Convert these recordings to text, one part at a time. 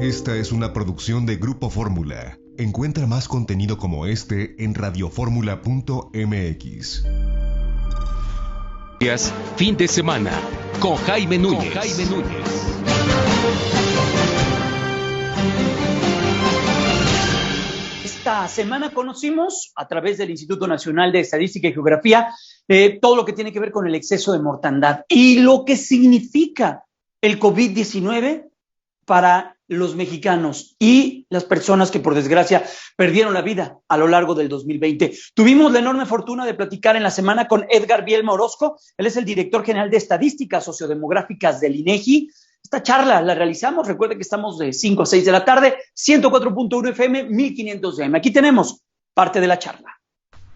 Esta es una producción de Grupo Fórmula. Encuentra más contenido como este en radioformula.mx. Fin de semana con Jaime Núñez. Esta semana conocimos, a través del Instituto Nacional de Estadística y Geografía, todo lo que tiene que ver con el exceso de mortandad y lo que significa el COVID-19 para los mexicanos y las personas que, por desgracia, perdieron la vida a lo largo del 2020. Tuvimos la enorme fortuna de platicar en la semana con Edgar Bielma Orozco. Él es el director general de Estadísticas Sociodemográficas del INEGI. Esta charla la realizamos, recuerden que estamos de 5 a 6 de la tarde, 104.1 FM, 1500 AM. Aquí tenemos parte de la charla.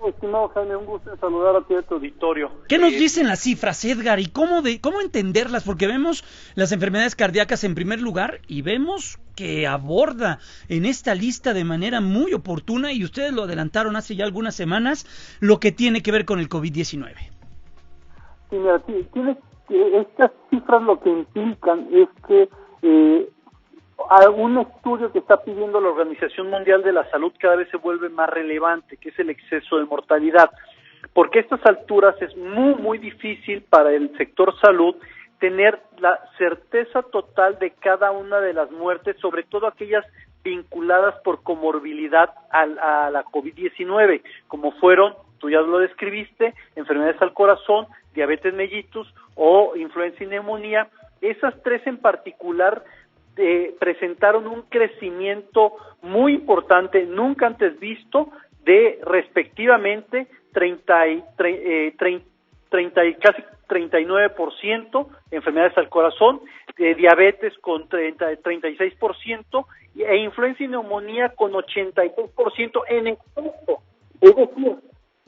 Estimado Jaime, un gusto en saludar a ti de tu auditorio. ¿Qué nos dicen las cifras, Edgar, y cómo entenderlas? Porque vemos las enfermedades cardíacas en primer lugar y vemos que aborda en esta lista de manera muy oportuna, y ustedes lo adelantaron hace ya algunas semanas, lo que tiene que ver con el COVID-19. Sí, mira, estas cifras lo que implican es que un estudio que está pidiendo la Organización Mundial de la Salud cada vez se vuelve más relevante, que es el exceso de mortalidad, porque a estas alturas es muy, muy difícil para el sector salud tener la certeza total de cada una de las muertes, sobre todo aquellas vinculadas por comorbilidad a la COVID-19, como fueron, tú ya lo describiste, enfermedades al corazón, diabetes mellitus o influenza y neumonía. Esas tres en particular presentaron un crecimiento muy importante, nunca antes visto, de respectivamente casi 39% enfermedades al corazón, diabetes con 36% e influenza y neumonía con 86% en exceso. Es decir,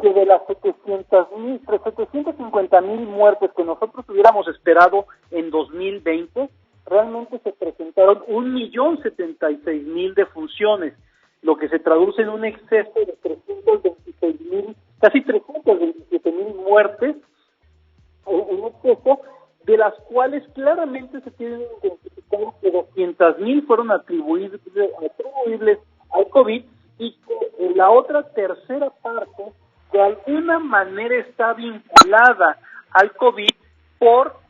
que de las 750,000 muertes que nosotros hubiéramos esperado en 2020, realmente se presentaron 1,076,000 defunciones, lo que se traduce en un exceso de 326,000, casi 327,000 muertes en exceso, de las cuales claramente se tienen identificado que 200,000 fueron atribuibles al COVID, y que la otra tercera parte de alguna manera está vinculada al COVID por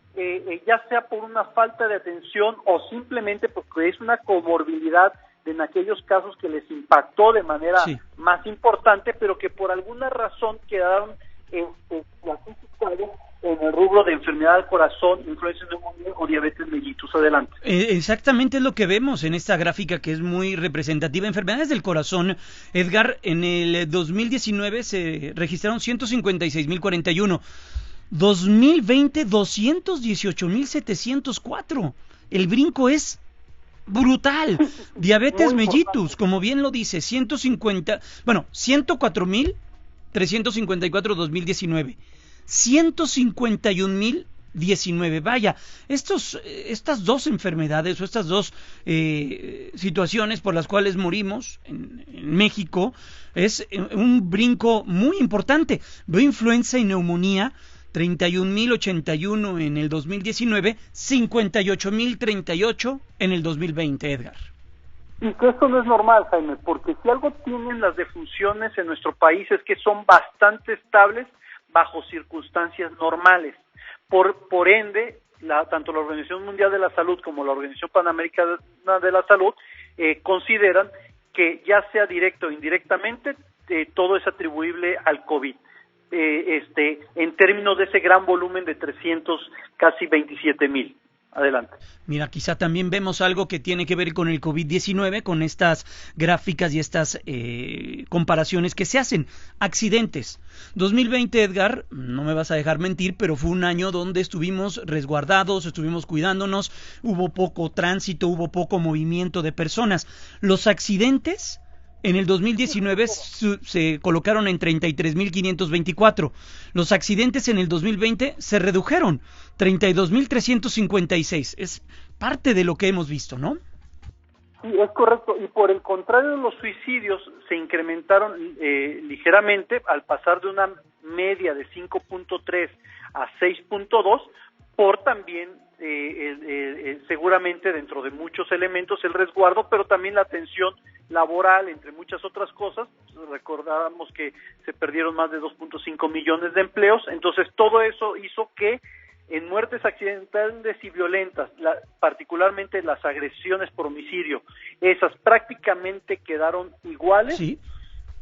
ya sea por una falta de atención o simplemente porque es una comorbilidad en aquellos casos que les impactó de manera más importante, pero que por alguna razón quedaron clasificados en el rubro de enfermedad del corazón, influenza neumonía o diabetes mellitus. Adelante. Exactamente es lo que vemos en esta gráfica, que es muy representativa. Enfermedades del corazón, Edgar, en el 2019 se registraron 156,041. 2020, 218,704. El brinco es brutal. Diabetes mellitus, como bien lo dice, 104,354 2019. 151,019. Vaya, estas dos enfermedades o estas dos situaciones por las cuales morimos en México es un brinco muy importante. Veo influenza y neumonía, 31,081 en el 2019, 58,038 en el 2020, Edgar. Y que esto no es normal, Jaime, porque si algo tienen las defunciones en nuestro país es que son bastante estables bajo circunstancias normales. Por ende, tanto la Organización Mundial de la Salud como la Organización Panamericana de la Salud consideran que ya sea directo o indirectamente, todo es atribuible al COVID. En términos de ese gran volumen de 327,000. Adelante. Mira, quizá también vemos algo que tiene que ver con el COVID-19, con estas gráficas y estas comparaciones que se hacen. Accidentes. 2020, Edgar, no me vas a dejar mentir, pero fue un año donde estuvimos resguardados, estuvimos cuidándonos, hubo poco tránsito, hubo poco movimiento de personas. Los accidentes en el 2019 se colocaron en 33,524. Los accidentes en el 2020 se redujeron, 32,356. Es parte de lo que hemos visto, ¿no? Sí, es correcto. Y por el contrario, los suicidios se incrementaron ligeramente al pasar de una media de 5.3 a 6.2 por también seguramente dentro de muchos elementos el resguardo, pero también la atención laboral, entre muchas otras cosas. Recordábamos que se perdieron más de 2.5 millones de empleos, entonces todo eso hizo que en muertes accidentales y violentas, particularmente las agresiones por homicidio, esas prácticamente quedaron iguales. Sí.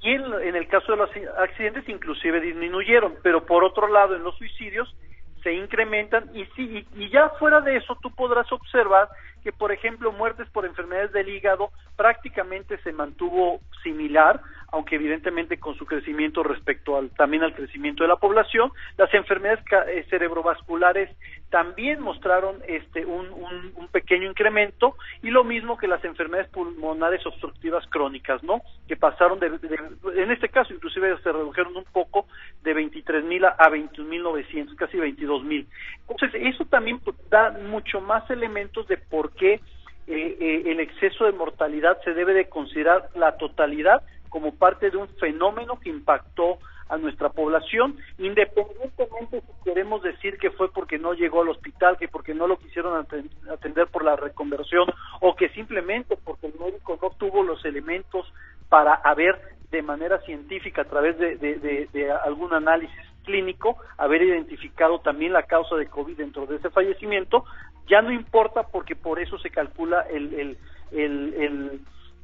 Y en el caso de los accidentes inclusive disminuyeron, pero por otro lado en los suicidios se incrementan y ya fuera de eso tú podrás observar que, por ejemplo, muertes por enfermedades del hígado prácticamente se mantuvo similar, aunque evidentemente con su crecimiento respecto también al crecimiento de la población. Las enfermedades cerebrovasculares también mostraron un pequeño incremento, y lo mismo que las enfermedades pulmonares obstructivas crónicas, ¿no? Que pasaron en este caso inclusive se redujeron un poco de 23,000 a 21,900, casi 22,000. Entonces eso también da mucho más elementos de por qué el exceso de mortalidad se debe de considerar la totalidad como parte de un fenómeno que impactó a nuestra población, independientemente si queremos decir que fue porque no llegó al hospital, que porque no lo quisieron atender por la reconversión, o que simplemente porque el médico no tuvo los elementos para haber de manera científica, a través de algún análisis clínico, haber identificado también la causa de COVID dentro de ese fallecimiento. Ya no importa, porque por eso se calcula el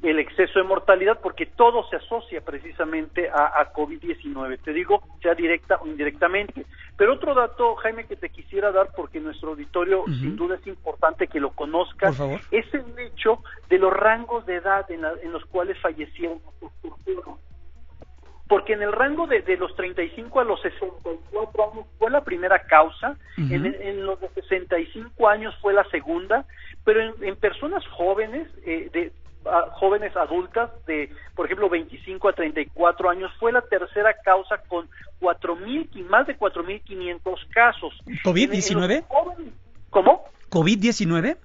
exceso de mortalidad, porque todo se asocia precisamente a COVID-19, te digo, sea directa o indirectamente. Pero otro dato, Jaime, que te quisiera dar, porque nuestro auditorio sin duda es importante que lo conozca, por favor, es el hecho de los rangos de edad en los cuales fallecieron estos personas. Porque en el rango de los 35 a los 64 años fue la primera causa, en los de 65 años fue la segunda, pero en personas jóvenes, jóvenes adultas de, por ejemplo, 25 a 34 años, fue la tercera causa con más de 4,500 casos. ¿COVID-19? ¿Cómo? ¿COVID-19?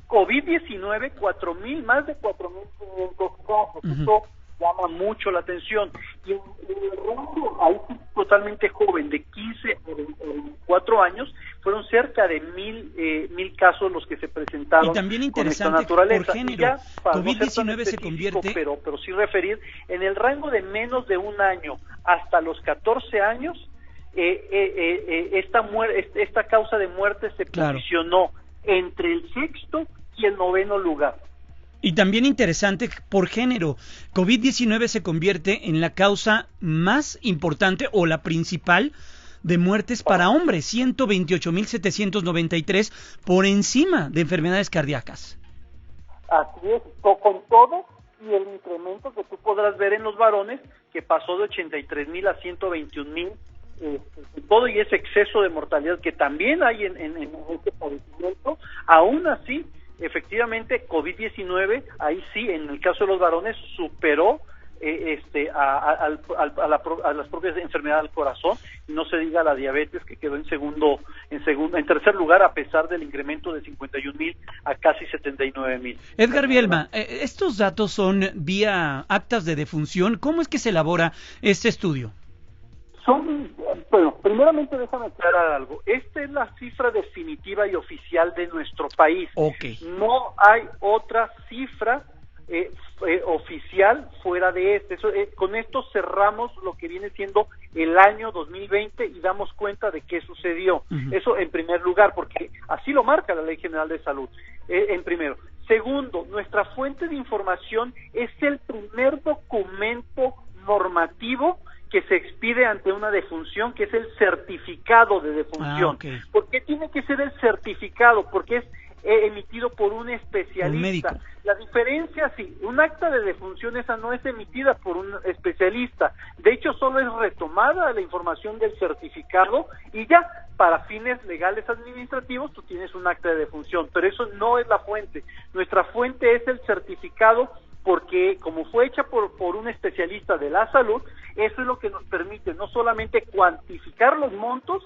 COVID-19, más de 4,500 casos. Esto llama mucho la atención. Y en el rango ahí totalmente joven, de 15 a 24 años, fueron cerca de 1,000 casos los que se presentaron. Y también interesante, por género, COVID-19 se convierte... Pero sí referir, en el rango de menos de un año hasta los 14 años, esta causa de muerte se posicionó entre el 6º y el 9º lugar. Y también interesante, por género, COVID-19 se convierte en la causa más importante o la principal de muertes para hombres, 128,793, por encima de enfermedades cardíacas. Así es, con todo y el incremento que tú podrás ver en los varones, que pasó de 83,000 a 121,000, todo y ese exceso de mortalidad que también hay en este padecimiento. Aún así, efectivamente, COVID-19, ahí sí, en el caso de los varones, superó a las propias enfermedades del corazón, y no se diga la diabetes, que quedó en tercer lugar, a pesar del incremento de 51,000 a casi 79,000. Edgar Bielma, estos datos son vía actas de defunción. ¿Cómo es que se elabora este estudio? Bueno, primeramente déjame aclarar algo. Esta es la cifra definitiva y oficial de nuestro país. Okay. No hay otra cifra oficial fuera de este. Con esto cerramos lo que viene siendo el año 2020 y damos cuenta de qué sucedió. Eso en primer lugar, porque así lo marca la Ley General de Salud, en primero. Segundo, nuestra fuente de información es el primer documento normativo que se expide ante una defunción, que es el certificado de defunción. Okay. ¿Por qué tiene que ser el certificado? Porque es emitido por un especialista. Un médico. La diferencia, sí, un acta de defunción esa no es emitida por un especialista. De hecho, solo es retomada la información del certificado y ya, para fines legales administrativos, tú tienes un acta de defunción, pero eso no es la fuente. Nuestra fuente es el certificado, porque como fue hecha por un especialista de la salud, eso es lo que nos permite no solamente cuantificar los montos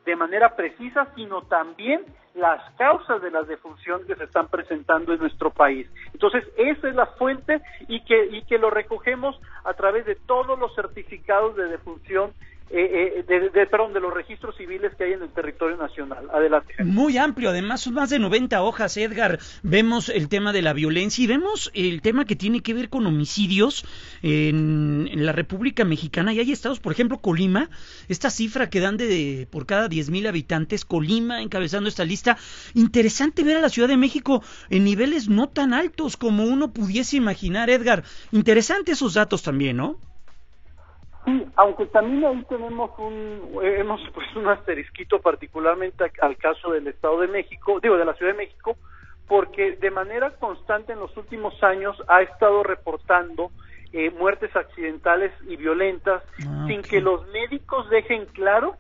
de manera precisa, sino también las causas de las defunciones que se están presentando en nuestro país. Entonces, esa es la fuente y que lo recogemos a través de todos los certificados de defunción de los registros civiles que hay en el territorio nacional. Adelante. Muy amplio, además son más de 90 hojas, Edgar. Vemos el tema de la violencia y vemos el tema que tiene que ver con homicidios en la República Mexicana. Y hay estados, por ejemplo, Colima, esta cifra que dan por cada 10,000 habitantes, Colima encabezando esta lista. Interesante ver a la Ciudad de México en niveles no tan altos como uno pudiese imaginar, Edgar. Interesante esos datos también, ¿no? Sí, aunque también ahí tenemos hemos puesto un asterisquito particularmente al caso del Estado de México, de la Ciudad de México, porque de manera constante en los últimos años ha estado reportando muertes accidentales y violentas sin que los médicos dejen claro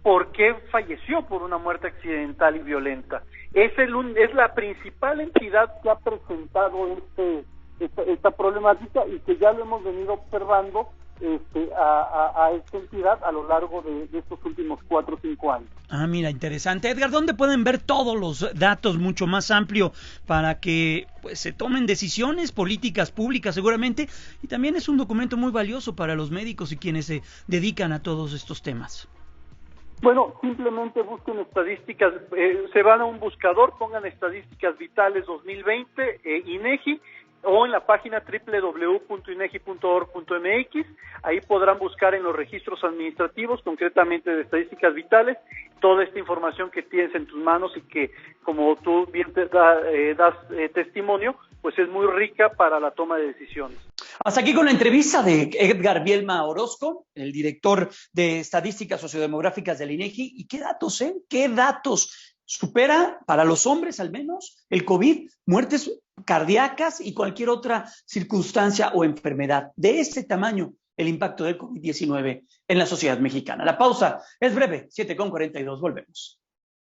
por qué falleció por una muerte accidental y violenta. Es la principal entidad que ha presentado esta problemática y que ya lo hemos venido observando a esta entidad a lo largo de estos últimos 4 o 5 años. Mira, interesante. Edgar, ¿dónde pueden ver todos los datos mucho más amplio para que pues se tomen decisiones políticas públicas seguramente? Y también es un documento muy valioso para los médicos y quienes se dedican a todos estos temas. Bueno, simplemente busquen estadísticas, se van a un buscador, pongan estadísticas vitales 2020, INEGI, o en la página www.inegi.org.mx, ahí podrán buscar en los registros administrativos, concretamente de estadísticas vitales, toda esta información que tienes en tus manos y que, como tú bien das testimonio, pues es muy rica para la toma de decisiones. Hasta aquí con la entrevista de Edgar Bielma Orozco, el director de Estadísticas Sociodemográficas del INEGI. ¿Y qué datos, ¿Qué datos? Supera, para los hombres al menos, el COVID, muertes cardíacas y cualquier otra circunstancia o enfermedad. De este tamaño, el impacto del COVID-19 en la sociedad mexicana. La pausa es breve, 7:42, volvemos.